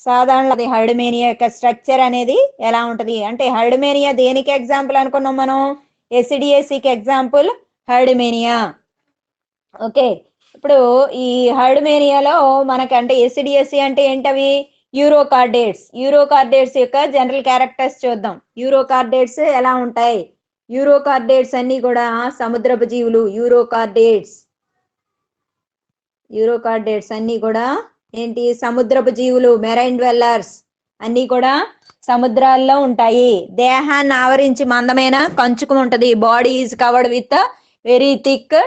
సాధారణ హర్డ్మేనియా యొక్క స్ట్రక్చర్ అనేది ఎలా ఉంటది అంటే హర్డ్మేనియా దేనికి ఎగ్జాంపుల్ అనుకున్నాం మనం ఎసిడిఎసికి ఎగ్జాంపుల్ హర్డ్మేనియా. ఓకే, ఇప్పుడు ఈ హర్డ్మేనియాలో మనకి అంటే ఎసిడిఎసి అంటే ఏంటవి యూరోకార్డేట్స్ యొక్క జనరల్ క్యారెక్టర్స్ చూద్దాం. యూరోకార్డేట్స్ ఎలా ఉంటాయి? యూరోకార్డేట్స్ అన్ని కూడా సముద్రపు జీవులు. యూరోకార్డేట్స్ అన్ని కూడా ఏంటి? సముద్రపు జీవులు, మెరైన్ డ్వెల్లర్స్ అన్ని కూడా సముద్రాల్లో ఉంటాయి. దేహాన్ని ఆవరించి మందమైన కంచుకు ఉంటది. Body is covered with very thick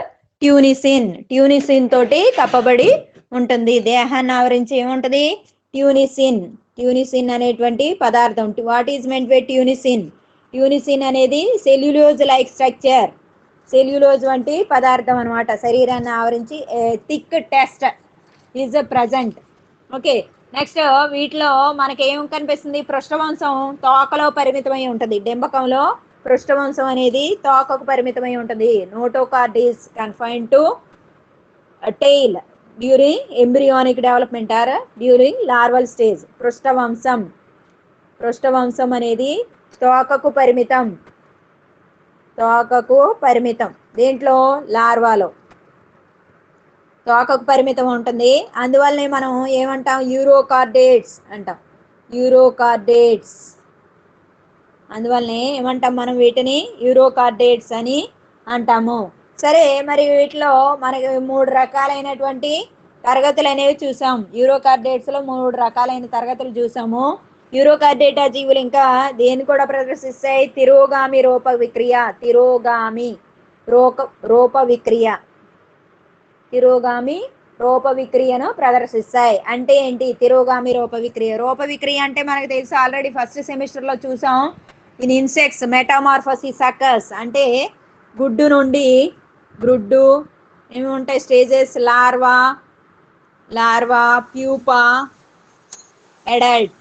tunicin తోటి కప్పబడి ఉంటుంది. దేహాన్ని ఆవరించి ఏముంటది? ట్యూనిసిన్ అనేటువంటి పదార్థం. What is meant by tunicin అనేది సెల్యులోజ్ లైక్ స్ట్రక్చర్, సెల్యులోజ్ వంటి పదార్థం అనమాట. శరీరాన్ని ఆవరించి thick test is present. Okay, next వీటిలో మనకి ఏం కనిపిస్తుంది? పృష్ఠవంశం తోకలో పరిమితమై ఉంటుంది. డింబకంలో పృష్ఠవంశం అనేది తోకకు పరిమితమై ఉంటుంది. Notochord is confined to tail during embryonic development or during larval stage. పృష్ఠవంశం అనేది తోకకు పరిమితం. దేంట్లో? లార్వాలో తోకకు పరిమితం ఉంటుంది. అందువల్లనే మనం ఏమంటాం? యూరోకార్డేట్స్ అంటాం. అందువల్లనే ఏమంటాం మనం? వీటిని యూరోకార్డేట్స్ అని అంటాము. సరే, మరి వీటిలో మనకి 3 రకాలైనటువంటి తరగతులు అనేవి చూసాం. యూరోకార్డేట్స్ లో 3 రకాలైన తరగతులు చూసాము. యూరోకార్డేటా జీవులు ఇంకా దేన్ని కూడా ప్రదర్శిస్తాయి? తిరోగామి రూప విక్రియను ప్రదర్శిస్తాయి. అంటే ఏంటి తిరోగామి రూప విక్రియ అంటే మనకు తెలుసు, ఆల్రెడీ ఫస్ట్ సెమిస్టర్ లో చూసాం. ఇన్ ఇన్సెక్ట్స్ మెటామార్ఫోసిస్ అకర్స్ అంటే గుడ్డు నుండి ఏమి ఉంటాయి స్టేజెస్? లార్వా, ప్యూపా, అడల్ట్,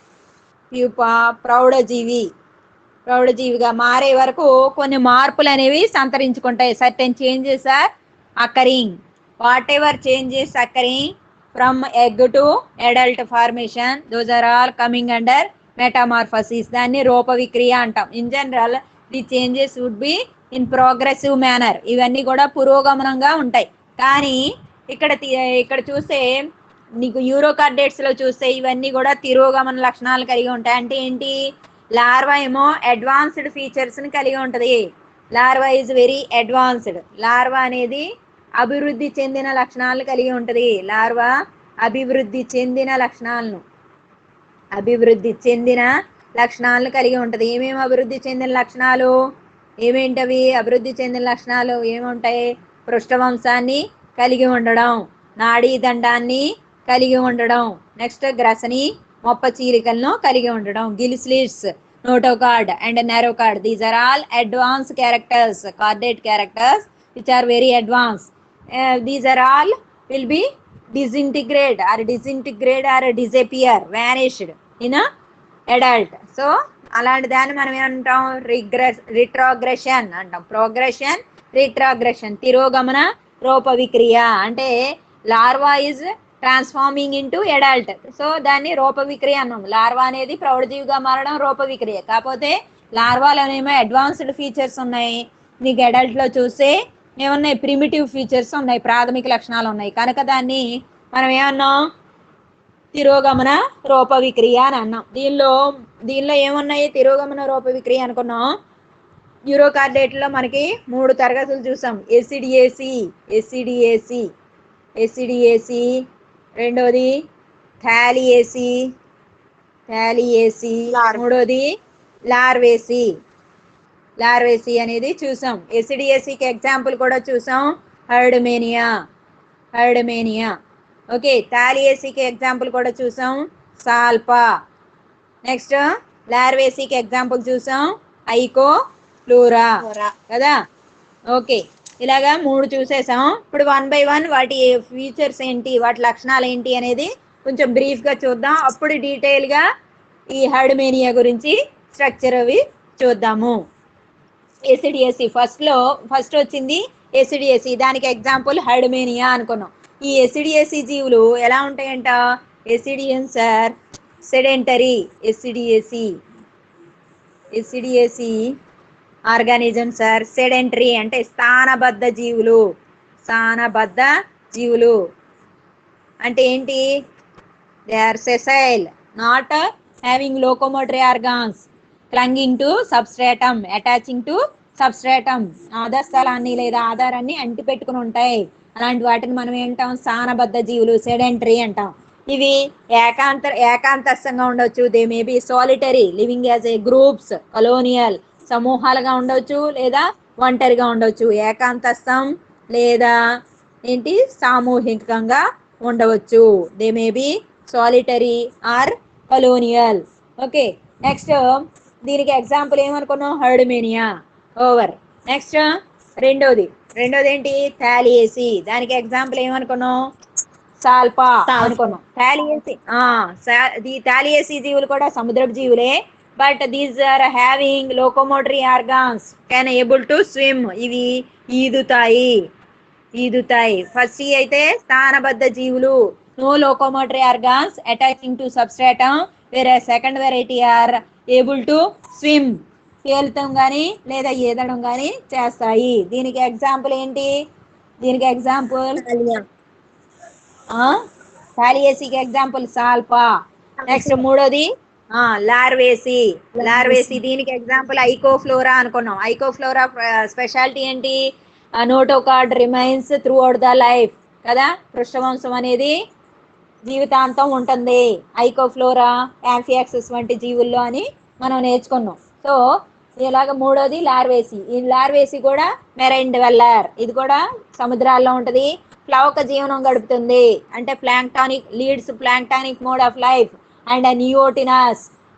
ప్రౌఢజీవిగా మారే వరకు కొన్ని మార్పులు అనేవి సంతరించుకుంటాయి. Certain changes are occurring. Whatever changes occurring from egg to adult formation, those are all coming under metamorphosis. దాన్ని రూప విక్రియ అంటాం. In general the changes would be in progressive manner. ఇవన్నీ కూడా పురోగమనంగా ఉంటాయి. కానీ ఇక్కడ చూస్తే నీకు యూరోకార్డేట్స్ లో చూస్తే ఇవన్నీ కూడా తిరోగమన లక్షణాలు కలిగి ఉంటాయి. అంటే ఏంటి? లార్వా ఏమో అడ్వాన్స్డ్ ఫీచర్స్ ని కలిగి ఉంటది. Larva is very advanced. Larva అనేది అభివృద్ధి చెందిన లక్షణాలను కలిగి ఉంటది. లార్వా అభివృద్ధి చెందిన లక్షణాలను కలిగి ఉంటది. ఏమేమి అభివృద్ధి చెందిన లక్షణాలు? ఏమేంటవి అభివృద్ధి చెందిన లక్షణాలు? ఏముంటాయి? పృష్ఠవంశాన్ని కలిగి ఉండడం, నాడీ దండాన్ని కలిగి ఉండడం, నెక్స్ట్ గ్రసని మొప్ప చీలికలను కలిగి ఉండడం, gill slits, notochord and nerve cord. These are all advance characters, chordate characters which are very advanced. These are all will be disintegrate or disappear, vanished in a adult. So అలాంటి దాన్ని మనం ఏమంటాం? రిట్రోగ్రెషన్ అంటాం. రిట్రోగ్రెషన్ తిరోగమన రూప విక్రియ. అంటే larva is transforming into adult. So దాన్ని రూప విక్రియ అన్నాం. లార్వా అనేది ప్రౌఢజీవిగా మారడం రూప విక్రియ. కాకపోతే లార్వాలోనేమో అడ్వాన్స్డ్ ఫీచర్స్ ఉన్నాయి. నీకు అడల్ట్ లో చూస్తే ఏమున్నాయి? ప్రిమిటివ్ ఫీచర్స్ ఉన్నాయి, ప్రాథమిక లక్షణాలు ఉన్నాయి. కనుక దాన్ని మనం ఏమన్నాం? తిరోగమన రూప విక్రియ అని అన్నాం. దీనిలో ఏమున్నాయి? తిరోగమన రూప విక్రియ అనుకున్నాం. యూరోకార్డేట్ లో మనకి 3 తరగతులు చూసాం. ఎసిడిఏసి, రెండోది థాలియేసి, మూడోది లార్వేసి అనేది చూసాం. ఎసిడిఎసికి ఎగ్జాంపుల్ కూడా చూసాం, హర్డ్మేనియా. ఓకే, థాలియేసికి ఎగ్జాంపుల్ కూడా చూసాం, సాల్పా. నెక్స్ట్ లార్వేసికి ఎగ్జాంపుల్ చూసాం, ఐకో ఫ్లోరా కదా. ఓకే, ఇలాగా 3 చూసేసాం. ఇప్పుడు 1 by 1 వాటి ఫీచర్స్ ఏంటి, వాటి లక్షణాలు ఏంటి అనేది కొంచెం బ్రీఫ్గా చూద్దాం. అప్పుడు డీటెయిల్గా ఈ హర్డ్మేనియా గురించి స్ట్రక్చర్ అవి చూద్దాము. ఎసిడిఎసి ఫస్ట్ వచ్చింది ఎసిడిఎసి. దానికి ఎగ్జాంపుల్ హర్డ్మేనియా అనుకున్నాం. ఈ ఎసిడిఎసి జీవులు ఎలా ఉంటాయంట? Ascidians are sedentary Ascidiacea organisms are sedentary అంటే స్థానబద్ధ జీవులు అంటే ఏంటి? They are sessile, not having locomotory organs, clinging to substratum, attaching to substratum, ఆధారస్థలాన్ని లేదా ఆధారాన్ని అంటి పెట్టుకుని ఉంటాయి. అలాంటి వాటిని మనం ఏంటాం? స్థానబద్ధ జీవులు, సెడెంటరీ అంటాం. ఇవి ఏకాంతస్థంగా ఉండొచ్చు. They may be solitary, living as a groups, colonial సమూహాలుగా ఉండొచ్చు, లేదా ఒంటరిగా ఉండొచ్చు. ఏకాంతస్థం లేదా ఏంటి సామూహికంగా ఉండవచ్చు. They may be solitary or colonial. Okay, next దీనికి ఎగ్జాంపుల్ ఏమనుకున్నాం? హర్డ్మేనియా. ఓవర్. నెక్స్ట్ రెండోది ఏంటి? థాలియేసి. దానికి ఎగ్జాంపుల్ ఏమనుకున్నాం? సాల్పా అనుకున్నాం. థాలియేసి జీవులు కూడా సముద్రపు జీవులే, but these are having locomotory organs, can able to swim. ఇవి ఈదుతాయి. ఫస్ట్ అయితే స్థానబద్ధ జీవులు, no locomotory organs, attaching to substratum, వేరే second variety are able to swim, తేలుతాం కానీ లేదా ఈదడం కానీ చేస్తాయి. దీనికి ఎగ్జాంపుల్ ఏంటి? థాలియేసికి ఎగ్జాంపుల్ సాల్పా. నెక్స్ట్ మూడోది లార్వేసి. దీనికి ఎగ్జాంపుల్ ఐకోఫ్లోరా అనుకున్నాం. ఐకోఫ్లోరా స్పెషాలిటీ ఏంటి? Notochord remains through out the life కదా. పృష్ఠవంశం అనేది జీవితాంతం ఉంటుంది ఐకోఫ్లోరా, యాంఫియాక్సిస్ వంటి జీవుల్లో అని మనం నేర్చుకున్నాం. సో ఇలాగ మూడోది లార్వేసి. ఈ లార్వేసి కూడా మెరైన్ డెవెల్లర్. ఇది కూడా సముద్రాల్లో ఉంటుంది, ప్లవక జీవనం గడుపుతుంది. అంటే planktonic mode of life. And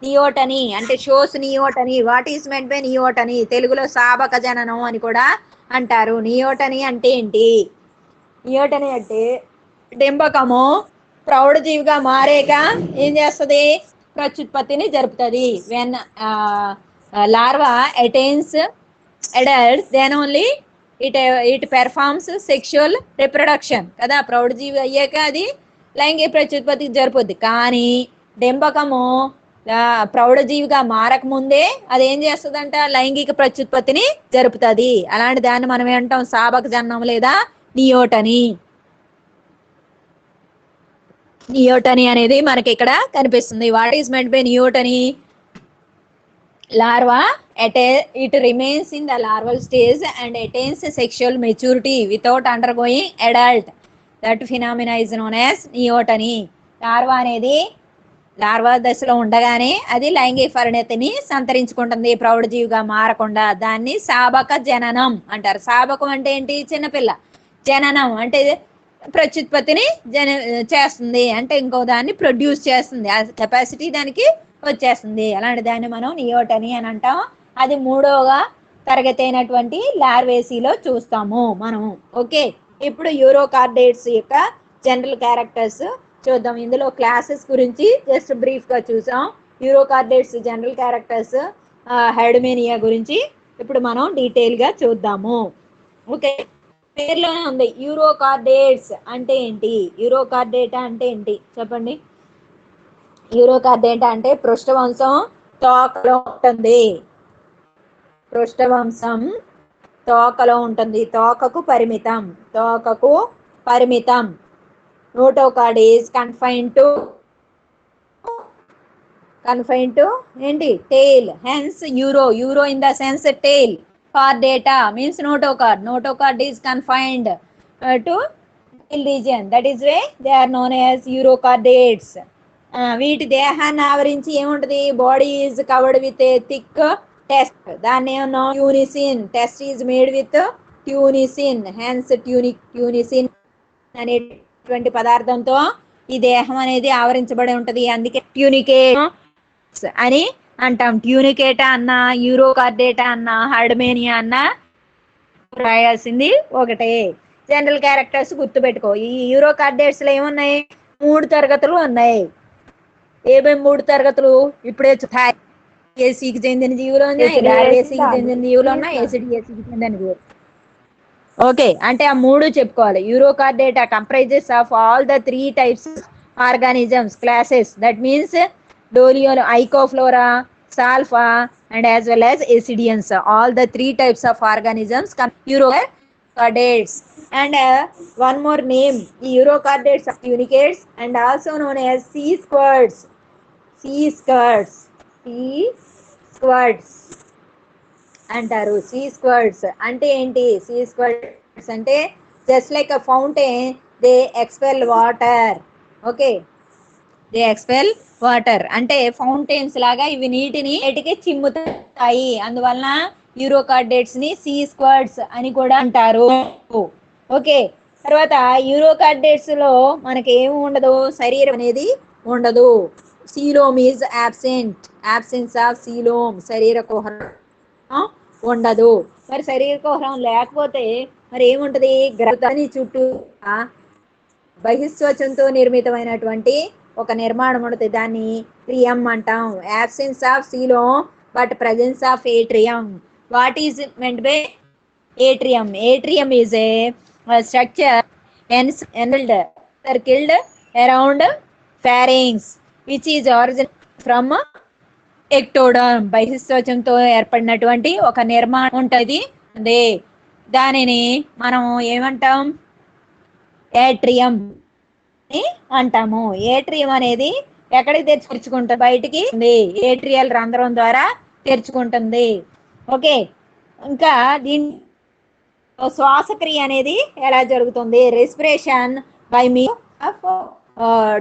neoteny అంటే shows neoteny. What is meant by neoteny? తెలుగులో సాబక జననం అని కూడా అంటారు. నియోటనీ అంటే ఏంటి? నియోటనీ అంటే డింబకము ప్రౌఢజీవిగా మారేక ఏం చేస్తుంది? ప్రత్యుత్పత్తిని జరుపుతుంది. When larva attains adults, then only it performs sexual reproduction కదా. ప్రౌఢజీవి అయ్యాక అది లైంగిక ప్రత్యుత్పత్తి జరుపుద్ది. కానీ డింబకము ప్రౌఢజీవిగా మారక ముందే అది ఏం చేస్తుందంట? లైంగిక ప్రత్యుత్పత్తిని జరుపుతుంది. అలాంటి దాన్ని మనం ఏంటాం? సాబక జననం లేదా నియోటనీ అనేది మనకి ఇక్కడ కనిపిస్తుంది. What is meant by neoteny? Larva, it remains in the larval stage and attains sexual maturity without undergoing adult. That phenomena is known as neoteny. Larva అనేది లార్వా దశలో ఉండగానే అది లైంగిక పరిణతిని సంతరించుకుంటుంది ప్రౌఢజీవిగా మారకుండా. దాన్ని సాబక జననం అంటారు. సాబకం అంటే ఏంటి? చిన్నపిల్ల. జననం అంటే ప్రత్యుత్పత్తిని చేస్తుంది, అంటే ఇంకో దాన్ని ప్రొడ్యూస్ చేస్తుంది. ఆ కెపాసిటీ దానికి వచ్చేస్తుంది. అలాంటి దాన్ని మనం నియోటనీ అని అంటాం. అది మూడవ తరగతి అయినటువంటి లార్వేసీలో చూస్తాము మనం. ఓకే, ఇప్పుడు యూరోకార్డేట్స్ యొక్క జనరల్ క్యారెక్టర్స్ చూద్దాం. ఇందులో క్లాసెస్ గురించి జస్ట్ బ్రీఫ్ గా చూసాం. యూరోకార్డేట్స్ జనరల్ క్యారెక్టర్స్, హెర్డ్మేనియా గురించి ఇప్పుడు మనం డీటెయిల్ గా చూద్దాము. ఓకే, పేర్లోనే ఉంది. యూరోకార్డేట్స్ అంటే ఏంటి? యూరోకార్డేటా అంటే ఏంటి చెప్పండి? యూరోకార్డేటా అంటే పృష్ఠవంశం తోకలో ఉంటుంది. పృష్ఠవంశం తోకలో ఉంటుంది. తోకకు పరిమితం. నోటోకార్డ్ ఈజ్ కన్ఫైన్డ్ టు ఏంటి? Tail. Hence uro in the sense tail. Chordata means notochord is confined to tail region. That is why they are known as Urochordates. వీటి దేహాన్ని ఆవరించి ఏముంటది? Body is covered with a thick test. దాన్ని ఏమన్నా? Tunicin. Test is made with tunicin. Hence tunicin అనేటువంటి పదార్థంతో ఈ దేహం అనేది ఆవరించబడి ఉంటది. అందుకే ట్యూనికేట్ అని అంటాం. ట్యూనికేటా అన్నా, యూరోకార్డేటా అన్నా, హర్డ్మేనియా అన్నా రాయాల్సింది ఒకటే. జనరల్ క్యారెక్టర్స్ గుర్తుపెట్టుకో. ఈ యూరోకార్డేట్స్ లో ఏమున్నాయి? 3 తరగతులు ఉన్నాయి. ఏమేమి 3 తరగతులు? ఇప్పుడే ఏసీకి చెందిన జీవులు ఉన్నాయి, లార్వేసీకి చెందిన జీవులు ఉన్నాయి, ఎసిడిఎస్కి చెందిన జీవులు. ఓకే, అంటే ఆ 3 చెప్పుకోవాలి. Urochordata comprises of all the 3 types organisms classes. That means Doliol, Icoflora, Salfa, and as well as Acidians. All the three types of organisms come Urochordates. And one more name, Urochordates of tunicates and also known as sea squirts. Sea squirts. Sea squirts అంటారు. See స్క్వర్డ్స్ అంటే ఏంటి? See స్క్వర్డ్స్ అంటే just like a fountain they expel water. Okay, they expel water అంటే fountains లాగా ఇవి నీటిని బయటికి చిమ్ముతాయి. అందువలన యూరోకార్డేట్స్ ని సీ స్క్వర్డ్స్ అని కూడా అంటారు. ఓకే, తర్వాత యూరోకార్డేట్స్ లో మనకి ఏమి ఉండదు, శరీరం అనేది ఉండదు. Coelom is absent. Absence of coelom, శరీర కుహరం ఉండదు. మరి శరీర కుహరం లేకపోతే మరి ఏముంటది? గ్రహాన్ని చుట్టూ బహిస్వచంతో నిర్మితమైనటువంటి ఒక నిర్మాణం ఉంటుంది. దాన్ని ట్రియం అంటాం. Absence of coelom but presence of atrium. What is meant by atrium? Atrium is a structure circled around pharynx which is origin from ectoderm. బహిస్వచంతో ఏర్పడినటువంటి ఒక నిర్మాణం ఉంటుంది. దానిని మనం ఏమంటాం? ఏట్రియం అంటాము. ఏట్రియం అనేది ఎక్కడికి తెరుచుకుంటుంది? బయటికి ఏట్రియల్ రంధ్రం ద్వారా తెరుచుకుంటుంది. ఓకే, ఇంకా దీని శ్వాసక్రియ అనేది ఎలా జరుగుతుంది? రెస్పిరేషన్ బై మీ ఆఫ్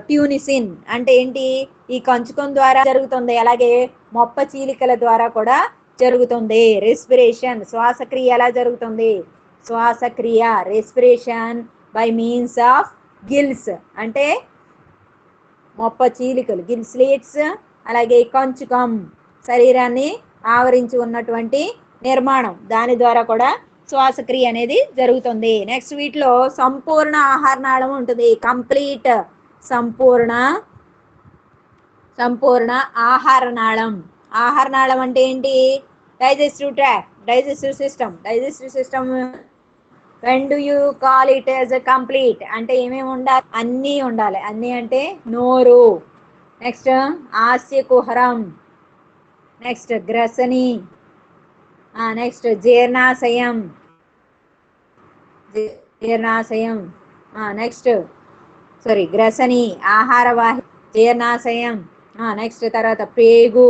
ట్యూనిసిన్ అంటే ఏంటి? ఈ కంచుకం ద్వారా జరుగుతుంది. అలాగే మొప్ప చీలికల ద్వారా కూడా జరుగుతుంది. రెస్పిరేషన్, శ్వాసక్రియ ఎలా జరుగుతుంది? శ్వాసక్రియ respiration by means of gills అంటే మొప్ప చీలికలు, గిల్ స్లీట్స్, అలాగే కంచుకం శరీరాన్ని ఆవరించి ఉన్నటువంటి నిర్మాణం, దాని ద్వారా కూడా శ్వాసక్రియ అనేది జరుగుతుంది. నెక్స్ట్ వీటిలో సంపూర్ణ ఆహారనాళం ఉంటుంది. కంప్లీట్ సంపూర్ణ ఆహారనాళం. ఆహారనాళం అంటే ఏంటి? Digestive tract, digestive system. When do you call it as complete అంటే ఏమేమి ఉండాలి? అన్నీ ఉండాలి. అన్నీ అంటే నోరు, నెక్స్ట్ ఆస్య కుహరం, నెక్స్ట్ గ్రసని, నెక్స్ట్ జీర్ణాశయం, నెక్స్ట్ గ్రసని ఆహారవాహి, జీర్ణాశయం, నెక్స్ట్ తర్వాత పేగు,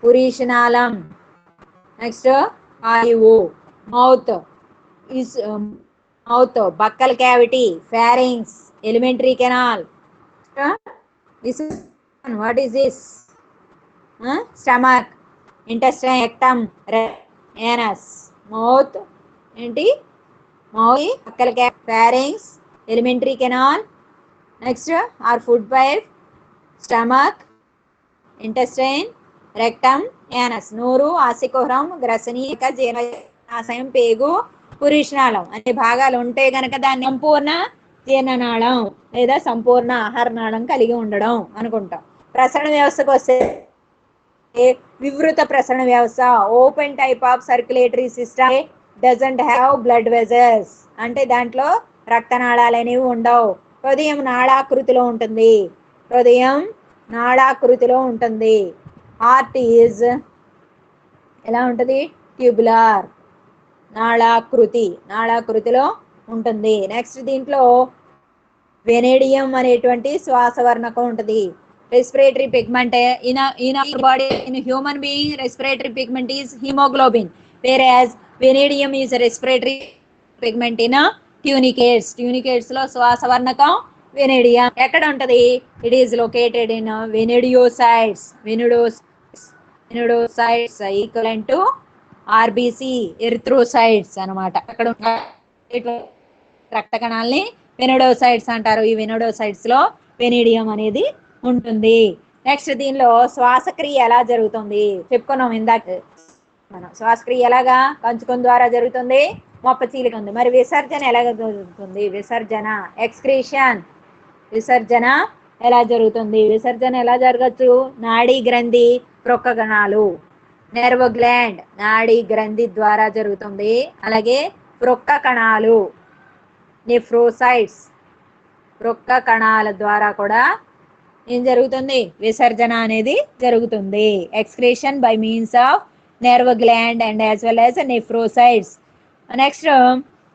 పురీషనాళం, నెక్స్ట్ ఆయువు, mouth, buccal cavity, pharynx, elementary canal. What is this? Stomach, intestine, rectum, anus. Mouth ఏంటి? Mouth, buccal cavity, pharynx, elementary canal, next or food pipe, stomach, intestine, rectum, anus. నోరు, ఆస్యకుహరం, గ్రసని, జీర్ణాశయం, పేగు, పురీషనాళం అనే భాగాలు ఉంటే గనక దాన్ని సంపూర్ణ జీర్ణనాళం లేదా సంపూర్ణ ఆహారనాళం కలిగి ఉండడం అనుకుంటాం. ప్రసరణ వ్యవస్థకు వస్తే వివృత ప్రసరణ వ్యవస్థ, open type of circulatory system, doesn't have blood vessels అంటే దాంట్లో రక్తనాళాలు అనేవి ఉండవు. హృదయం నాళాకృతిలో ఉంటుంది. హార్ట్ ఈజ్ ఎలా ఉంటుంది? ట్యూబులార్, నాళాకృతిలో ఉంటుంది. నెక్స్ట్ దీంట్లో వెనేడియం అనేటువంటి శ్వాసవర్ణకం ఉంటుంది. Respiratory pigment in body, in human being respiratory pigment is haemoglobin, whereas vanadium is respiratory pigment in tunicates లో శ్వాసవర్ణకం వెనేడియం ఎక్కడ ఉంటది? It is located in vanadocytes equivalent to RBC erythrocytes అన్నమాట. అక్కడ రక్త కణాలని వెనిడోసైట్స్ అంటారు. ఈ వెనిడోసైట్స్ లో వెనిడియం అనేది ఉంటుంది. నెక్స్ట్ దీనిలో శ్వాసక్రియ ఎలా జరుగుతుంది చెప్పుకున్నాం ఇందాక మనం. శ్వాసక్రియ ఎలాగా? కంచుకం ద్వారా జరుగుతుంది, మొప్ప చీలిక ఉంది. మరి విసర్జన ఎలాగ జరుగుతుంది? విసర్జన ఎలా జరుగుతుంది? విసర్జన ఎలా జరగచ్చు? నాడీ గ్రంథి, ప్రొక్క కణాలు, నెర్వ్ గ్లాండ్, నాడీ గ్రంథి ద్వారా జరుగుతుంది. అలాగే ప్రొక్క కణాలు, నెఫ్రోసైట్స్, ప్రొక్క కణాల ద్వారా కూడా ఏం జరుగుతుంది? విసర్జన అనేది జరుగుతుంది. Excretion by means of nerve gland and as well as nephrocytes. Next,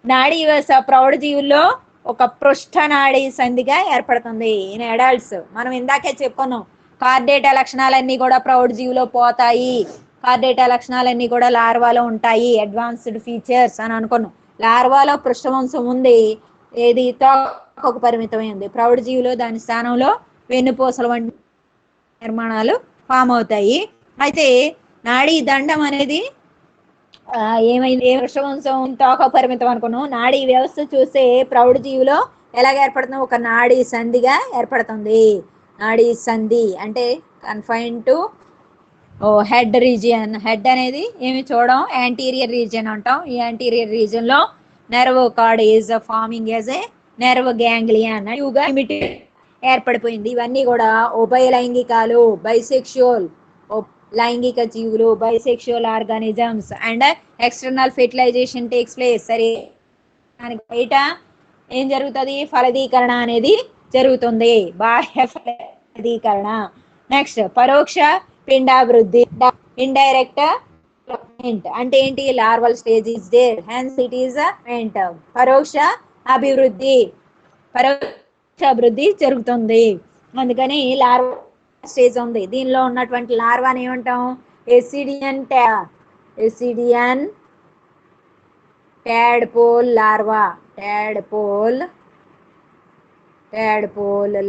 నాడీ వ్యవస్థ ప్రౌఢ జీవుల్లో ఒక పృష్ఠ నాడీ సంధిగా ఏర్పడుతుంది. ఇన్ అడల్ట్స్ మనం ఇందాకే చెప్పుకున్నాం, కార్డేటా లక్షణాలన్నీ కూడా ప్రౌఢ జీవిలో పోతాయి. కార్డేటా లక్షణాలన్నీ కూడా లార్వాలో ఉంటాయి, అడ్వాన్స్డ్ ఫీచర్స్ అని అనుకున్నాం. లార్వాలో పృష్ఠవంశం ఉంది, ఏది తోకకు పరిమితమైంది. ప్రౌఢ జీవిలో దాని స్థానంలో వెన్నుపూసల వంటి నిర్మాణాలు ఫామ్ అవుతాయి. అయితే నాడీ దండం అనేది ఏమైంది? వృషవంశం తోక పరిమితం అనుకున్నాం. నాడీ వ్యవస్థ చూస్తే ప్రౌఢ జీవిలో ఎలాగ ఏర్పడుతుంది? ఒక నాడీ సంధిగా ఏర్పడుతుంది. నాడీ సంధి అంటే confine to head region. Head అనేది ఏమి చూడం, యాంటీరియర్ రీజియన్ అంటాం. ఈ యాంటీరియర్ రీజియన్ లో nerve card is farming as a nerve ganglion గా ఏర్పడిపోయింది. ఇవన్నీ కూడా ఉభయ లైంగికాలు, బైసెక్షువల్ లైంగిక జీవులు, bisexual organisms and external fertilisation takes place. సరే, బయట ఏం జరుగుతుంది? ఫలదీకరణ అనేది జరుగుతుంది, బాహ్య ఫలదీకరణ. నెక్స్ట్, పరోక్ష పిండాభివృద్ధి, ఇండైరెక్ట్ అంటే ఏంటి? Larval stage is there, hence it is పరోక్ష అభివృద్ధి, పరోక్ష అభివృద్ధి జరుగుతుంది. అందుకని లార్వా స్టేజ్ ఉంది. దీనిలో ఉన్నటువంటి లార్వాని ఏమంటాం? Ascidian tadpole larva. Tadpole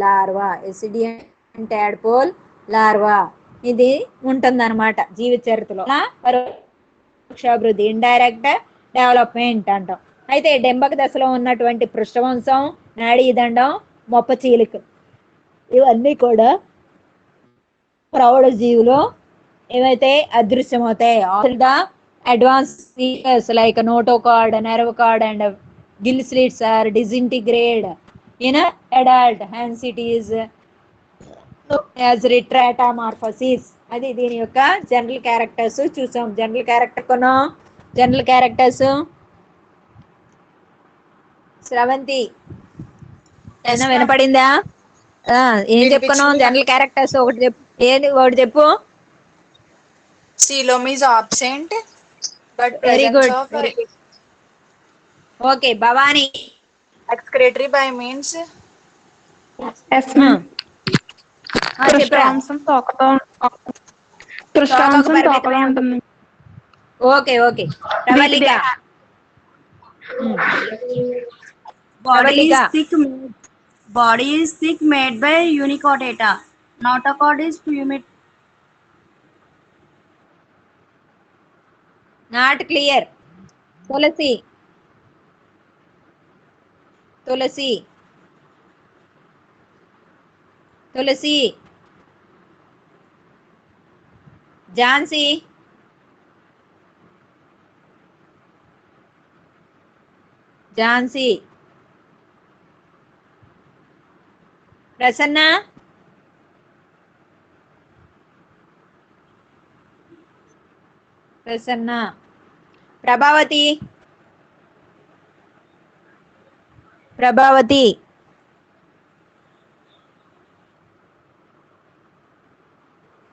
larva, ascidian tadpole larva ఇది ఉంటుందన్నమాట జీవిత చరిత్రలో. పరోక్షాభివృద్ధి, ఇండైరెక్ట్ డెవలప్మెంట్ అంటాం. అయితే డెంబక దశలో ఉన్నటువంటి పృష్ఠవంశం, నాడీ దండం, మొప్ప చీలిక ఇవన్నీ కూడా ప్రౌఢ జీవులో ఏవైతే అదృశ్యమవుతాయి. Advance features like notochord, nerve cord and gill slits are disintegrate in adult, hence it is as retrometamorphosis. అది దీని యొక్క జనరల్ క్యారెక్టర్స్ చూసాం. జనరల్ క్యారెక్టర్స్ శ్రవంతి ఏమైనా వినపడిందా? ఏం చెప్పుకున్నాం? జనరల్ క్యారెక్టర్స్ ఒకటి చెప్పు. ఒకటి చెప్పు. Coelom is absent, but very presence good. of okay, Bhavani. excretory by means పృష్ఠవంశం తోకతో ఉంటుంది. Okay okay. Pravallika. Body is thick made by unichordata. Notochord is plumate. Not clear. Tulasi. Jhansi. Prasanna. Prabhavathi.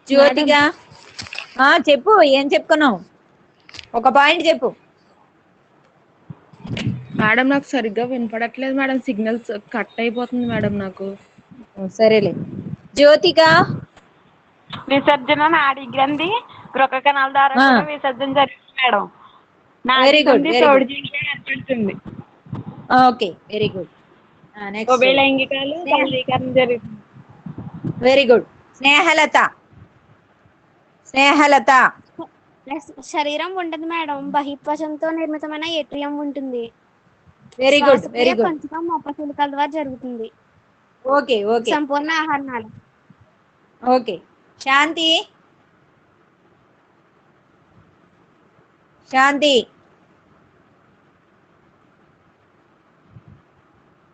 Jyothika. చెప్పు, ఏం చెప్పుకున్నావు? ఒక పాయింట్ చెప్పు. మేడం నాకు సరిగ్గా వినపడట్లేదు మేడం, సిగ్నల్స్ కట్ అయిపోతుంది మేడం నాకు. సరేలే. జ్యోతిక. విసర్జన నాడీ గ్రంథి గృహ కణాల ద్వారా కూడా విసర్జన జరుగుతుంది మేడం. Very good. ఏర్పడుతుంది. Okay, very good. ఉభయ లైంగికాలు ఫలదీకరణ జరుగుతుంది. Very good. స్నేహలత. శరీరం ఉండదు మేడం, బహిత్వచంతో నిర్మితమైన ఏట్రియం ఉంటుంది. Very good. పంచకం మొప్పశీలికల ద్వారా జరుగుతుంది. ఓకే సంపూర్ణ ఆహారనాళం. ఓకే. శాంతి.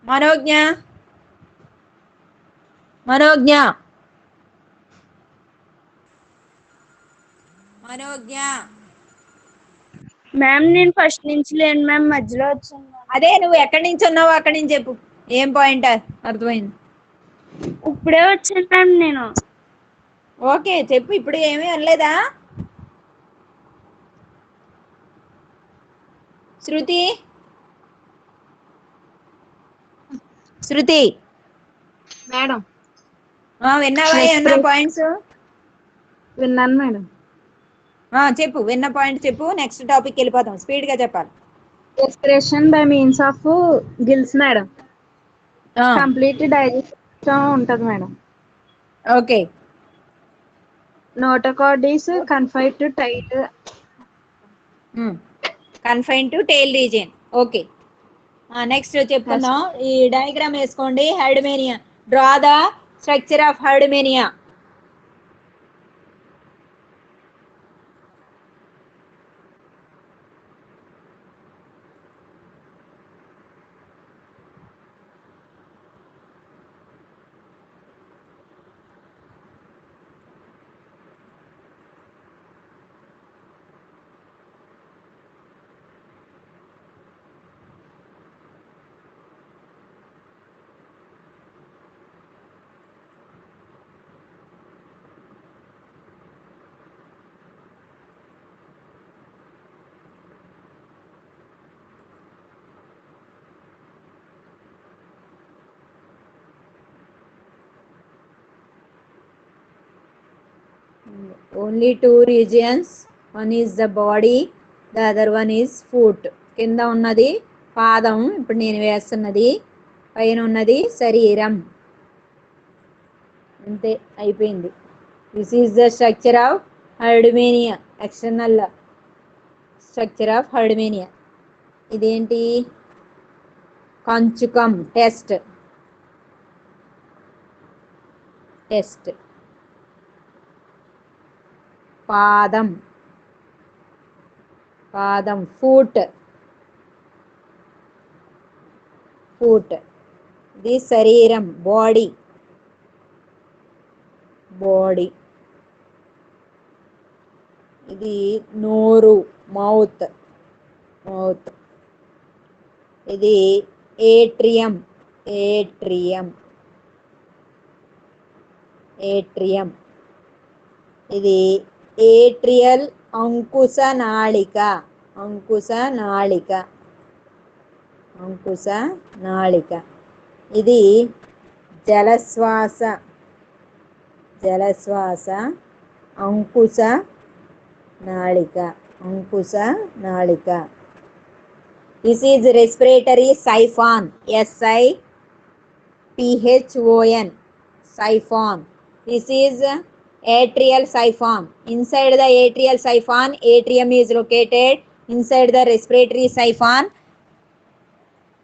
మనోజ్ఞ. మ్యామ్ నేను ఫస్ట్ నుంచి లేను మ్యామ్, మధ్యలో వచ్చాను. అదే, నువ్వు ఎక్కడి నుంచి ఉన్నావు అక్కడి నుంచి చెప్పు. ఏం పాయింట్ అర్థమైంది? ఇప్పుడే వచ్చాను మ్యామ్ నేను. ఓకే చెప్పు, ఇప్పుడు ఏమీ అనలేదా శృతి? శృతి మేడం విన్నావా ఏమన్నా పాయింట్స్? విన్నాను మేడం. చెప్పు, విన్న పాయింట్ చెప్పు. నెక్స్ట్ టాపిక్ వెళ్ళిపోతాం, స్పీడ్ గా చెప్పాలి. Respiration by means of gills madam. Complete digestion ఉంటది madam. Okay. Notochord is confined to tail. Confine to tail region. Okay, next చెప్పుకుందాం. ఈ డయాగ్రామ్ వేసుకోండి. Herdmania. Draw the structure of Herdmania. Only two regions, one is the body, the other one is foot. కింద ఉన్నది పాదం, ఇప్పుడు నేను వేస్తున్నది. పైన ఉన్నది శరీరం. అంతే, అయిపోయింది. This is the structure of Herdmania, external structure of Herdmania. ఇదేంటి? కంచుకం. Test test. పాదం, పాదం. Foot, foot. ఇది శరీరం, బాడీ, బాడీ. ఇది నోరు, మౌత్, మౌత్. ఇది ఏట్రియం, ఏట్రియం, ఏట్రియం. ఇది ఏట్రియల్ అంకుశ నాళిక, అంకుశ నాళిక, అంకుశ నాళిక. ఇది జలశ్వాస, జలశ్వాస అంకుశ నాళిక, అంకుశ నాళిక. This is respiratory siphon, SIPHON, siphon. This is atrial siphon. Inside the atrial siphon, atrium is located. Inside the respiratory siphon,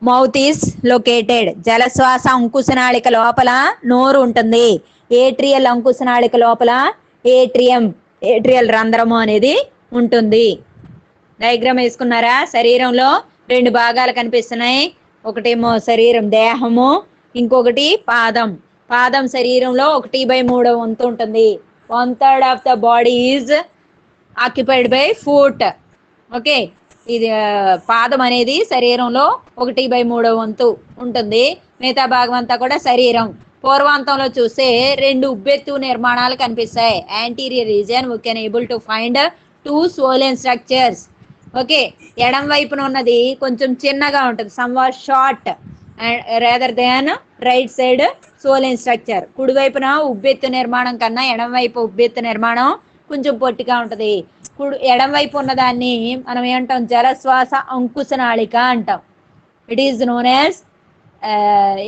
mouth is located. జలశ్వాస అంకుశనాళిక లోపల నోరు ఉంటుంది. ఏట్రియల్ అంకుశనాళిక లోపల ఏట్రియం, ఏట్రియల్ రంధ్రము అనేది ఉంటుంది. డయాగ్రామ్ వేసుకున్నారా? శరీరంలో రెండు భాగాలు కనిపిస్తున్నాయి. ఒకటేమో శరీరం, దేహము, ఇంకొకటి పాదం. పాదం శరీరంలో 1/3 వంతు ఉంటుంది. 1/3 of the body is occupied by foot. Okay, ఇది పాదం అనేది శరీరంలో 1/3 వంతు ఉంటుంది. మిగతా భాగం అంతా కూడా శరీరం. పూర్వాంతంలో చూస్తే రెండు ఉబ్బెత్తు నిర్మాణాలు కనిపిస్తాయి. Anterior region we can able to find 2 swollen structures. Okay, ఎడం వైపున ఉన్నది కొంచెం చిన్నగా ఉంటుంది, సమ్వాట్ షార్ట్ రేదర్ దాన్ రైట్ సైడ్ swollen స్ట్రక్చర్. కుడివైపున ఉబ్బెత్తు నిర్మాణం కన్నా ఎడం వైపు ఉబ్బెత్తు నిర్మాణం కొంచెం పొట్టిగా ఉంటుంది. ఎడం వైపు ఉన్నదాన్ని మనం ఏమంటాం? జలశ్వాస అంకుశనాళిక అంటాం. ఇట్ ఈజ్ నోన్ యాజ్